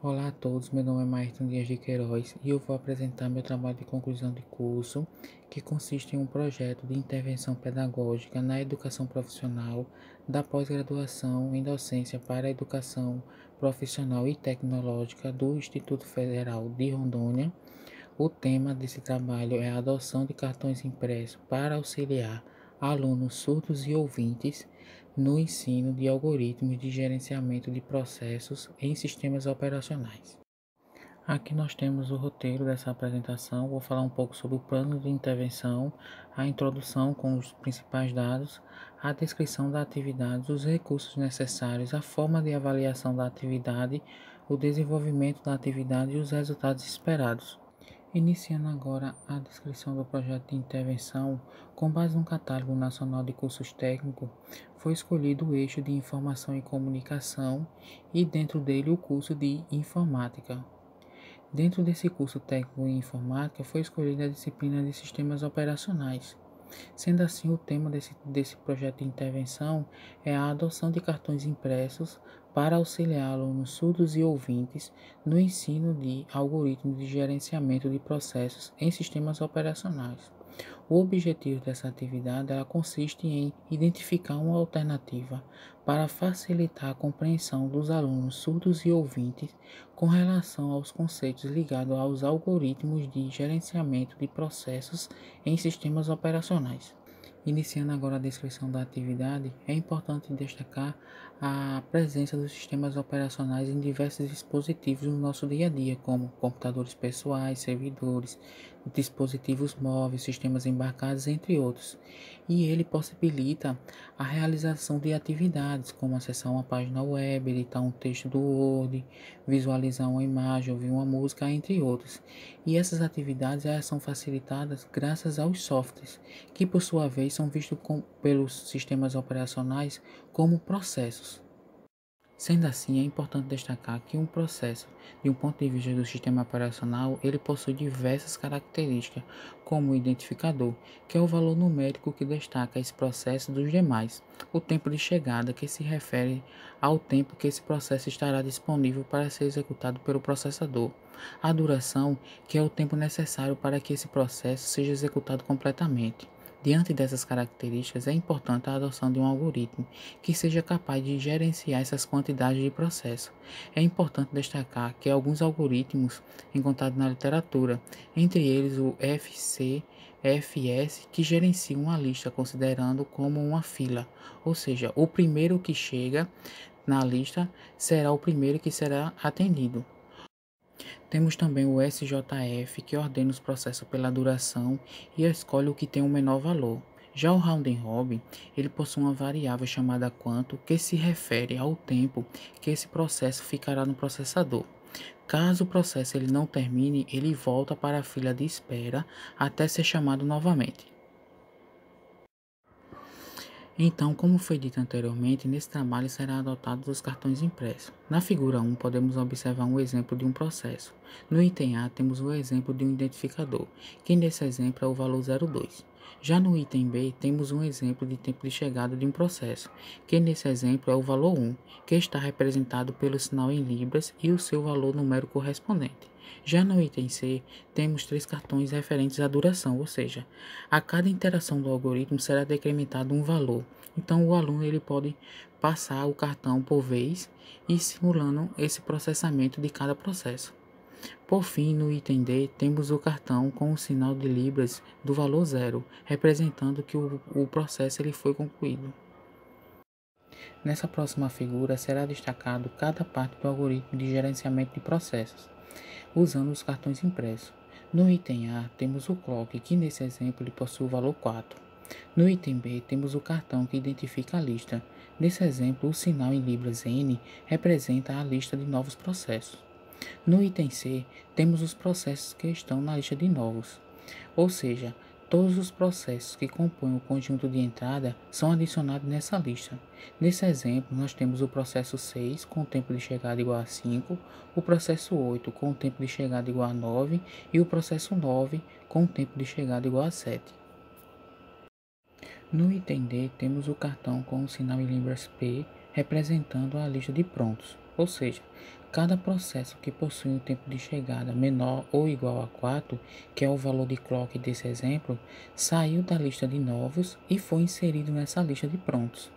Olá a todos, meu nome é Maírton Dias de Queiroz e eu vou apresentar meu trabalho de conclusão de curso, que consiste em um projeto de intervenção pedagógica na educação profissional da pós-graduação em docência para a educação profissional e tecnológica do Instituto Federal de Rondônia. O tema desse trabalho é a adoção de cartões impressos para auxiliar alunos surdos e ouvintes no ensino de algoritmos de gerenciamento de processos em sistemas operacionais. Aqui nós temos o roteiro dessa apresentação. Vou falar um pouco sobre o plano de intervenção, a introdução com os principais dados, a descrição da atividade, os recursos necessários, a forma de avaliação da atividade, o desenvolvimento da atividade e os resultados esperados. Iniciando agora a descrição do projeto de intervenção, com base no Catálogo Nacional de Cursos Técnicos, foi escolhido o eixo de Informação e Comunicação e dentro dele o curso de Informática. Dentro desse curso técnico em Informática foi escolhida a disciplina de Sistemas Operacionais. Sendo assim, o tema desse projeto de intervenção é a adoção de cartões impressos para auxiliar alunos surdos e ouvintes no ensino de algoritmos de gerenciamento de processos em sistemas operacionais. O objetivo dessa atividade ela consiste em identificar uma alternativa para facilitar a compreensão dos alunos surdos e ouvintes com relação aos conceitos ligados aos algoritmos de gerenciamento de processos em sistemas operacionais. Iniciando agora a descrição da atividade, é importante destacar a presença dos sistemas operacionais em diversos dispositivos no nosso dia a dia, como computadores pessoais, servidores, dispositivos móveis, sistemas embarcados, entre outros. E ele possibilita a realização de atividades, como acessar uma página web, editar um texto do Word, visualizar uma imagem, ouvir uma música, entre outros. E essas atividades elas são facilitadas graças aos softwares, que por sua vez são vistos pelos sistemas operacionais como processos. Sendo assim, é importante destacar que um processo, de um ponto de vista do sistema operacional, ele possui diversas características, como o identificador, que é o valor numérico que destaca esse processo dos demais, o tempo de chegada, que se refere ao tempo que esse processo estará disponível para ser executado pelo processador, a duração, que é o tempo necessário para que esse processo seja executado completamente. Diante dessas características, é importante a adoção de um algoritmo que seja capaz de gerenciar essas quantidades de processo. É importante destacar que alguns algoritmos encontrados na literatura, entre eles o FCFS, que gerencia uma lista considerando como uma fila, ou seja, o primeiro que chega na lista será o primeiro que será atendido. Temos também o SJF, que ordena os processos pela duração e escolhe o que tem o menor valor. Já o round robin, ele possui uma variável chamada quanto, que se refere ao tempo que esse processo ficará no processador. Caso o processo ele não termine, ele volta para a fila de espera até ser chamado novamente. Então, como foi dito anteriormente, nesse trabalho será adotados os cartões impressos. Na figura 1, podemos observar um exemplo de um processo. No item A, temos o exemplo de um identificador, que nesse exemplo é o valor 02. Já no item B, temos um exemplo de tempo de chegada de um processo, que nesse exemplo é o valor 1, que está representado pelo sinal em libras e o seu valor numérico correspondente. Já no item C, temos 3 cartões referentes à duração, ou seja, a cada interação do algoritmo será decrementado um valor. Então, o aluno ele pode passar o cartão por vez e simulando esse processamento de cada processo. Por fim, no item D, temos o cartão com o sinal de libras do valor 0, representando que o processo ele foi concluído. Nessa próxima figura será destacado cada parte do algoritmo de gerenciamento de processos, usando os cartões impressos. No item A, temos o clock, que nesse exemplo ele possui o valor 4. No item B, temos o cartão que identifica a lista. Nesse exemplo, o sinal em libras N representa a lista de novos processos. No item C, temos os processos que estão na lista de novos, ou seja, todos os processos que compõem o conjunto de entrada são adicionados nessa lista. Nesse exemplo, nós temos o processo 6 com o tempo de chegada igual a 5, o processo 8 com o tempo de chegada igual a 9 e o processo 9 com o tempo de chegada igual a 7. No item D, temos o cartão com o sinal em libras P representando a lista de prontos, ou seja, Cada processo que possui um tempo de chegada menor ou igual a 4, que é o valor de clock desse exemplo, saiu da lista de novos e foi inserido nessa lista de prontos.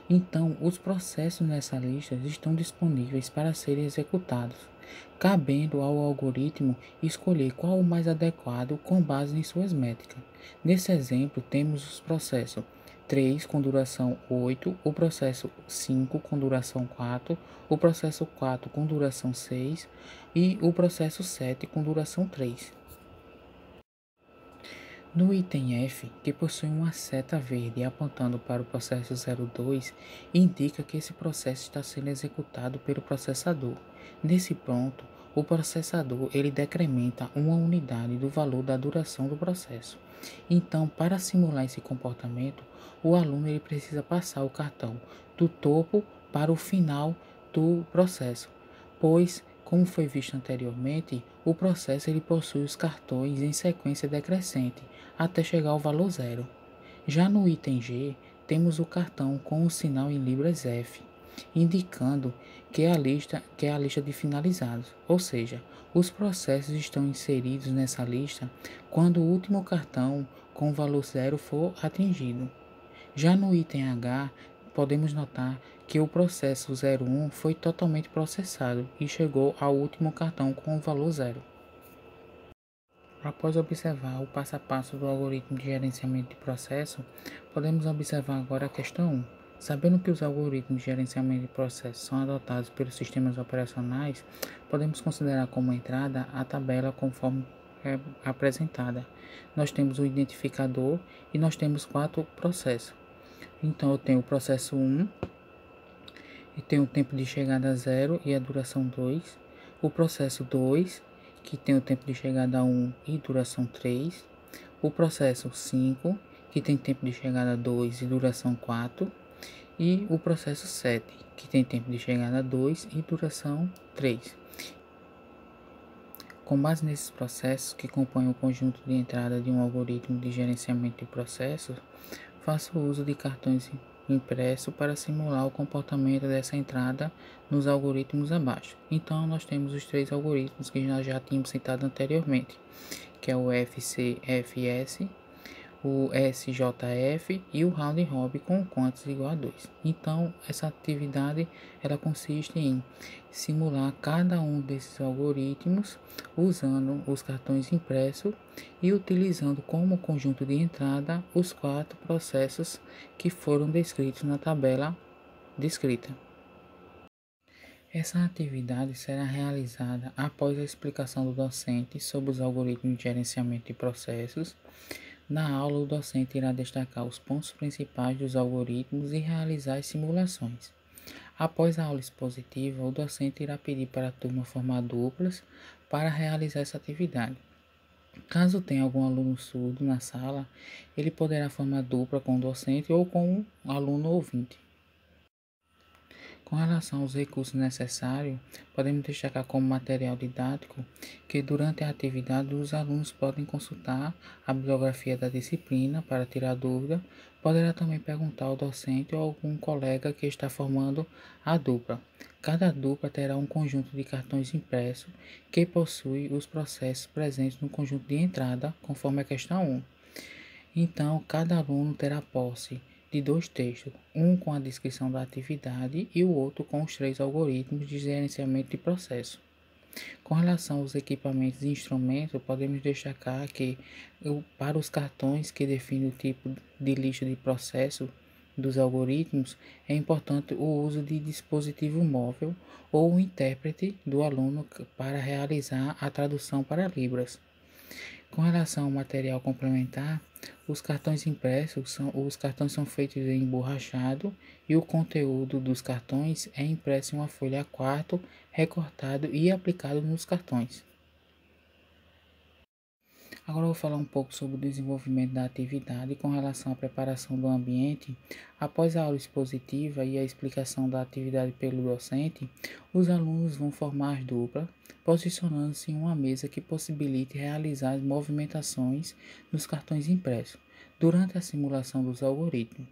Então, os processos nessa lista estão disponíveis para serem executados, cabendo ao algoritmo escolher qual o mais adequado com base em suas métricas. Nesse exemplo, temos os processos 3 com duração 8, o processo 5 com duração 4, o processo 4 com duração 6 e o processo 7 com duração 3. No item F, que possui uma seta verde apontando para o processo 02, indica que esse processo está sendo executado pelo processador. Nesse ponto, o processador ele decrementa uma unidade do valor da duração do processo. Então, para simular esse comportamento, o aluno ele precisa passar o cartão do topo para o final do processo, pois, como foi visto anteriormente, o processo ele possui os cartões em sequência decrescente até chegar ao valor zero. Já no item G, temos o cartão com o sinal em libras F, indicando que é a lista de finalizados, ou seja, os processos estão inseridos nessa lista quando o último cartão com o valor zero for atingido. Já no item H, podemos notar que o processo 01 foi totalmente processado e chegou ao último cartão com o valor zero. Após observar o passo a passo do algoritmo de gerenciamento de processo, podemos observar agora a questão 1. Sabendo que os algoritmos de gerenciamento de processo são adotados pelos sistemas operacionais, podemos considerar como entrada a tabela conforme é apresentada. Nós temos o identificador e nós temos 4 processos. Então, eu tenho o processo 1, e tem o tempo de chegada 0 e a duração 2. O processo 2, que tem o tempo de chegada 1 e duração 3. O processo 5, que tem tempo de chegada 2 e duração 4. E o processo 7, que tem tempo de chegada 2 e duração 3. Com base nesses processos que compõem o conjunto de entrada de um algoritmo de gerenciamento de processos, faço uso de cartões impressos para simular o comportamento dessa entrada nos algoritmos abaixo. Então, nós temos os 3 algoritmos que nós já tínhamos citado anteriormente, que é o FCFS, o SJF e o round robin com quantos igual a 2. Então, essa atividade ela consiste em simular cada um desses algoritmos usando os cartões impressos e utilizando como conjunto de entrada os 4 processos que foram descritos na tabela descrita. Essa atividade será realizada após a explicação do docente sobre os algoritmos de gerenciamento de processos. Na aula, o docente irá destacar os pontos principais dos algoritmos e realizar as simulações. Após a aula expositiva, o docente irá pedir para a turma formar duplas para realizar essa atividade. Caso tenha algum aluno surdo na sala, ele poderá formar dupla com o docente ou com um aluno ouvinte. Com relação aos recursos necessários, podemos destacar como material didático que durante a atividade os alunos podem consultar a bibliografia da disciplina para tirar dúvida, poderá também perguntar ao docente ou algum colega que está formando a dupla. Cada dupla terá um conjunto de cartões impressos que possui os processos presentes no conjunto de entrada, conforme a questão 1. Então, cada aluno terá posse de 2 textos, um com a descrição da atividade e o outro com os 3 algoritmos de gerenciamento de processo. Com relação aos equipamentos e instrumentos, podemos destacar que para os cartões que definem o tipo de lista de processo dos algoritmos, é importante o uso de dispositivo móvel ou o intérprete do aluno para realizar a tradução para Libras. Com relação ao material complementar, os cartões são feitos em emborrachado e o conteúdo dos cartões é impresso em uma folha A4, recortado e aplicado nos cartões. Agora eu vou falar um pouco sobre o desenvolvimento da atividade com relação à preparação do ambiente. Após a aula expositiva e a explicação da atividade pelo docente, os alunos vão formar as duplas, posicionando-se em uma mesa que possibilite realizar as movimentações nos cartões impressos durante a simulação dos algoritmos.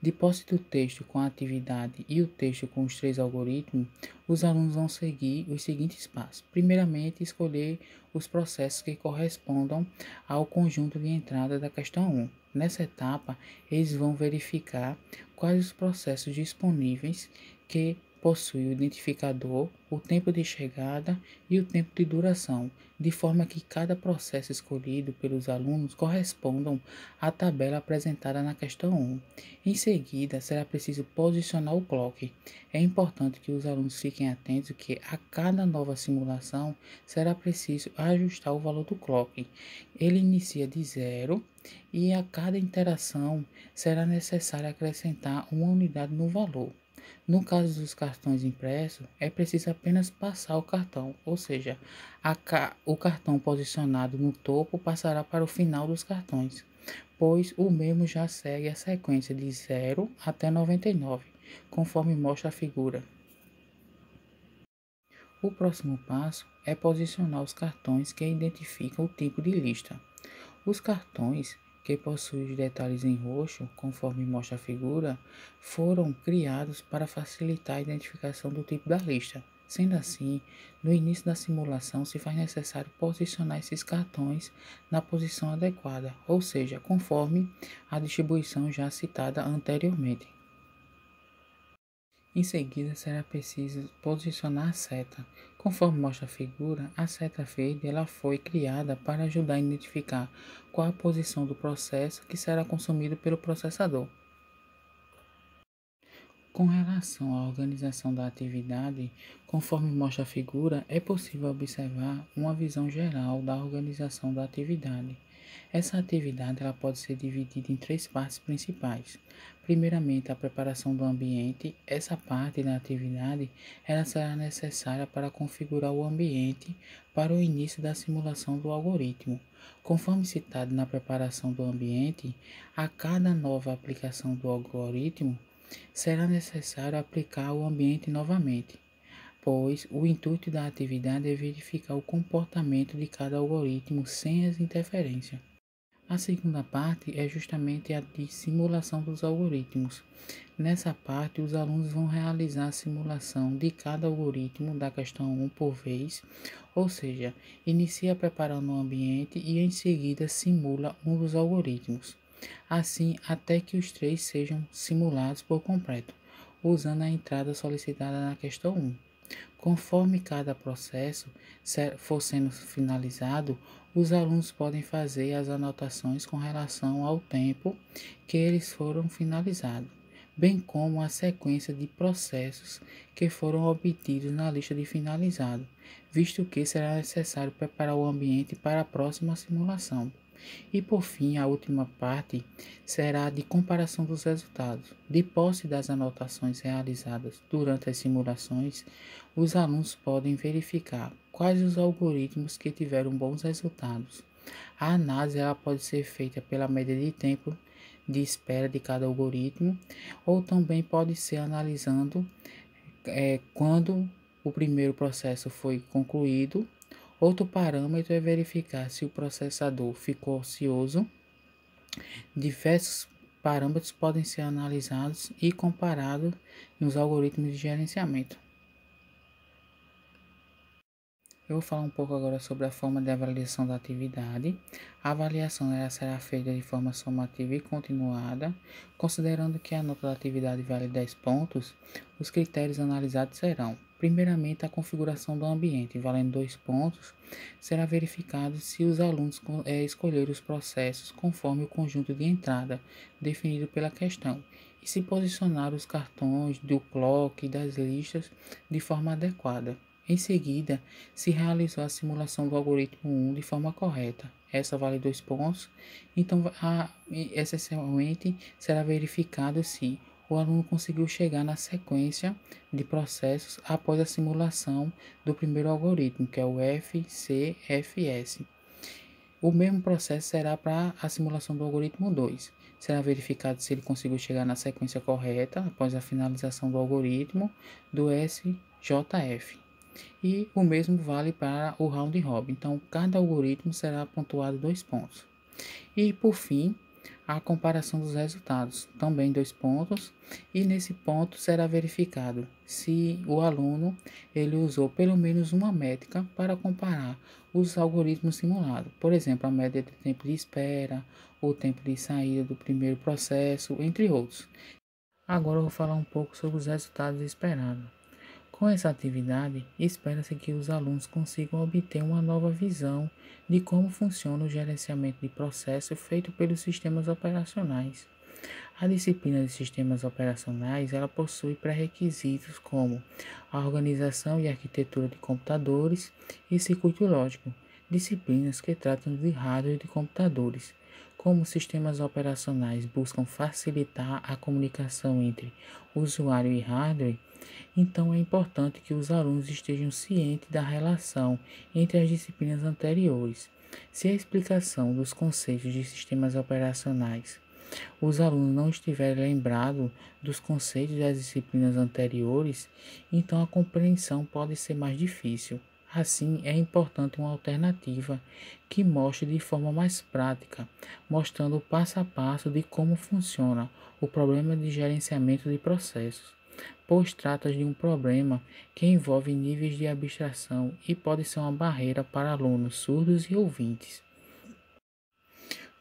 De posse do texto com a atividade e o texto com os 3 algoritmos, os alunos vão seguir os seguintes passos. Primeiramente, escolher os processos que correspondam ao conjunto de entrada da questão 1. Nessa etapa, eles vão verificar quais os processos disponíveis que possuem o identificador, o tempo de chegada e o tempo de duração, de forma que cada processo escolhido pelos alunos correspondam à tabela apresentada na questão 1. Em seguida, será preciso posicionar o clock. É importante que os alunos fiquem atentos que a cada nova simulação será preciso ajustar o valor do clock. Ele inicia de zero e a cada interação será necessário acrescentar uma unidade no valor. No caso dos cartões impressos, é preciso apenas passar o cartão, ou seja, o cartão posicionado no topo passará para o final dos cartões, pois o mesmo já segue a sequência de 0 até 99, conforme mostra a figura. O próximo passo é posicionar os cartões que identificam o tipo de lista. Os cartões que possuem os detalhes em roxo, conforme mostra a figura, foram criados para facilitar a identificação do tipo da lista. Sendo assim, no início da simulação se faz necessário posicionar esses cartões na posição adequada, ou seja, conforme a distribuição já citada anteriormente. Em seguida, será preciso posicionar a seta. Conforme mostra a figura, a seta verde ela foi criada para ajudar a identificar qual a posição do processo que será consumido pelo processador. Com relação à organização da atividade, conforme mostra a figura, é possível observar uma visão geral da organização da atividade. Essa atividade ela pode ser dividida em 3 partes principais. Primeiramente, a preparação do ambiente. Essa parte da atividade ela será necessária para configurar o ambiente para o início da simulação do algoritmo. Conforme citado na preparação do ambiente, a cada nova aplicação do algoritmo, será necessário aplicar o ambiente novamente, pois o intuito da atividade é verificar o comportamento de cada algoritmo sem as interferências. A segunda parte é justamente a de simulação dos algoritmos. Nessa parte, os alunos vão realizar a simulação de cada algoritmo da questão 1 por vez, ou seja, inicia preparando o ambiente e em seguida simula um dos algoritmos. Assim, até que os 3 sejam simulados por completo, usando a entrada solicitada na questão 1. Conforme cada processo for sendo finalizado, os alunos podem fazer as anotações com relação ao tempo que eles foram finalizados, bem como a sequência de processos que foram obtidos na lista de finalizado, visto que será necessário preparar o ambiente para a próxima simulação. E por fim, a última parte será a de comparação dos resultados. De posse das anotações realizadas durante as simulações, os alunos podem verificar quais os algoritmos que tiveram bons resultados. A análise ela pode ser feita pela média de tempo de espera de cada algoritmo, ou também pode ser analisando quando o primeiro processo foi concluído. Outro parâmetro é verificar se o processador ficou ocioso. Diversos parâmetros podem ser analisados e comparados nos algoritmos de gerenciamento. Eu vou falar um pouco agora sobre a forma de avaliação da atividade. A avaliação ela será feita de forma somativa e continuada. Considerando que a nota da atividade vale 10 pontos, os critérios analisados serão: primeiramente, a configuração do ambiente, valendo 2 pontos, será verificado se os alunos escolheram os processos conforme o conjunto de entrada definido pela questão e se posicionaram os cartões do clock e das listas de forma adequada. Em seguida, se realizou a simulação do algoritmo 1 de forma correta. Essa vale 2 pontos. Então, essencialmente, será verificado se o aluno conseguiu chegar na sequência de processos após a simulação do primeiro algoritmo, que é o FCFS. O mesmo processo será para a simulação do algoritmo 2. Será verificado se ele conseguiu chegar na sequência correta após a finalização do algoritmo do SJF. E o mesmo vale para o round robin. Então, cada algoritmo será pontuado 2 pontos. E por fim, a comparação dos resultados, também 2 pontos, e nesse ponto será verificado se o aluno ele usou pelo menos uma métrica para comparar os algoritmos simulados, por exemplo, a média de tempo de espera, o tempo de saída do primeiro processo, entre outros. Agora eu vou falar um pouco sobre os resultados esperados. Com essa atividade, espera-se que os alunos consigam obter uma nova visão de como funciona o gerenciamento de processo feito pelos sistemas operacionais. A disciplina de sistemas operacionais, ela possui pré-requisitos como a organização e arquitetura de computadores e circuito lógico, disciplinas que tratam de hardware de computadores. Como sistemas operacionais buscam facilitar a comunicação entre usuário e hardware, então é importante que os alunos estejam cientes da relação entre as disciplinas anteriores. Se a explicação dos conceitos de sistemas operacionais os alunos não estiverem lembrados dos conceitos das disciplinas anteriores, então a compreensão pode ser mais difícil. Assim, é importante uma alternativa que mostre de forma mais prática, mostrando o passo a passo de como funciona o problema de gerenciamento de processos, pois trata de um problema que envolve níveis de abstração e pode ser uma barreira para alunos surdos e ouvintes.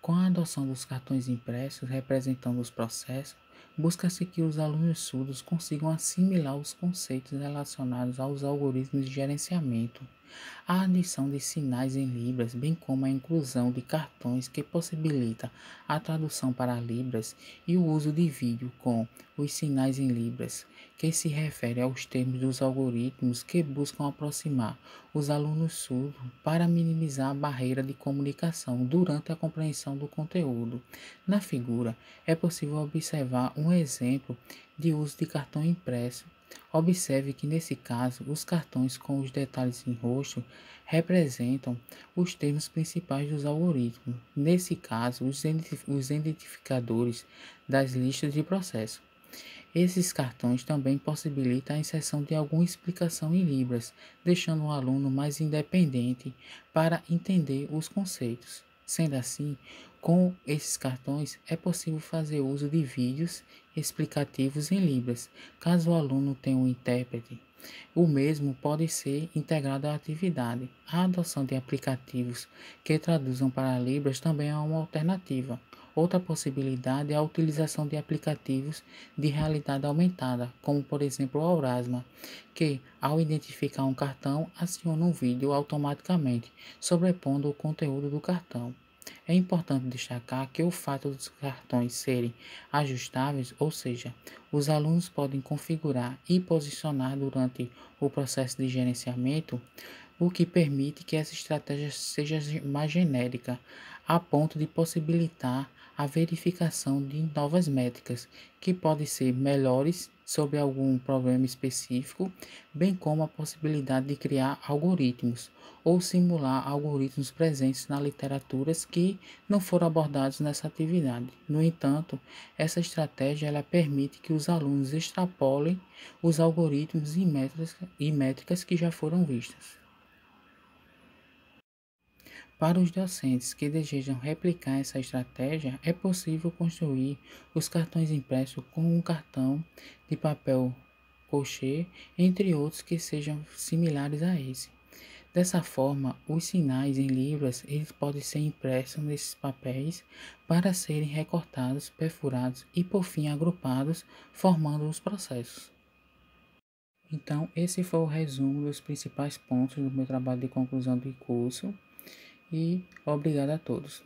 Com a adoção dos cartões impressos representando os processos, busca-se que os alunos surdos consigam assimilar os conceitos relacionados aos algoritmos de gerenciamento. A adição de sinais em libras, bem como a inclusão de cartões que possibilita a tradução para libras e o uso de vídeo com os sinais em libras, que se refere aos termos dos algoritmos que buscam aproximar os alunos surdos para minimizar a barreira de comunicação durante a compreensão do conteúdo. Na figura, é possível observar um exemplo de uso de cartão impresso. Observe que nesse caso, os cartões com os detalhes em roxo representam os termos principais dos algoritmos. Nesse caso, os identificadores das listas de processo. Esses cartões também possibilitam a inserção de alguma explicação em libras, deixando o aluno mais independente para entender os conceitos. Sendo assim, com esses cartões é possível fazer uso de vídeos explicativos em libras, caso o aluno tenha um intérprete. O mesmo pode ser integrado à atividade. A adoção de aplicativos que traduzam para libras também é uma alternativa. Outra possibilidade é a utilização de aplicativos de realidade aumentada, como por exemplo o Aurasma, que, ao identificar um cartão, aciona um vídeo automaticamente, sobrepondo o conteúdo do cartão. É importante destacar que o fato dos cartões serem ajustáveis, ou seja, os alunos podem configurar e posicionar durante o processo de gerenciamento, o que permite que essa estratégia seja mais genérica, a ponto de possibilitar a verificação de novas métricas, que podem ser melhores sobre algum problema específico, bem como a possibilidade de criar algoritmos ou simular algoritmos presentes na literatura que não foram abordados nessa atividade. No entanto, essa estratégia ela permite que os alunos extrapolem os algoritmos e métricas que já foram vistas. Para os docentes que desejam replicar essa estratégia, é possível construir os cartões impressos com um cartão de papel crochê, entre outros que sejam similares a esse. Dessa forma, os sinais em libras eles podem ser impressos nesses papéis para serem recortados, perfurados e, por fim, agrupados, formando os processos. Então, esse foi o resumo dos principais pontos do meu trabalho de conclusão de curso. E obrigado a todos.